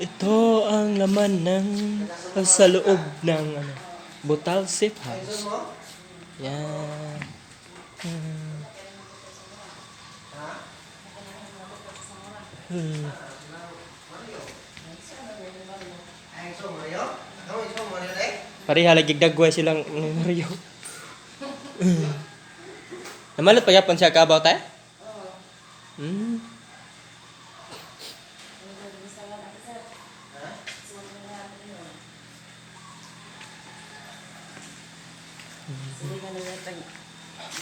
Ito ang laman ng sa loob ng Butal Safe House. Yan. Pareha lagi dagway silang Mario. Namalot pa yapon siya kabaw tayo?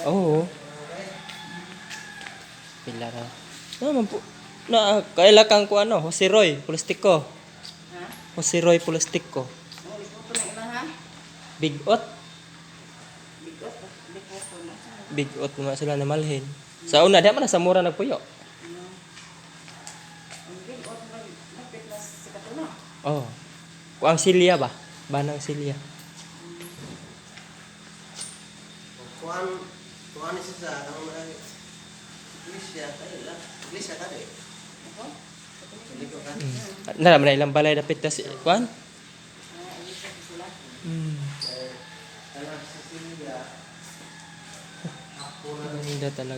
Oo. Pila ra. Naman po. Na kaila kang ko Jose Roy Pulastiko. Jose Roy Pulastiko. Big Ot. Big Ot naman sila na malhin. Sa una, di man sa mura nagpuyo. Oh. Kuang Silya ba? Banang Silya. Kuan isa sa kanang iglesia ka de. Nara man ilang balay dapit ta si kuan. Ang talaga.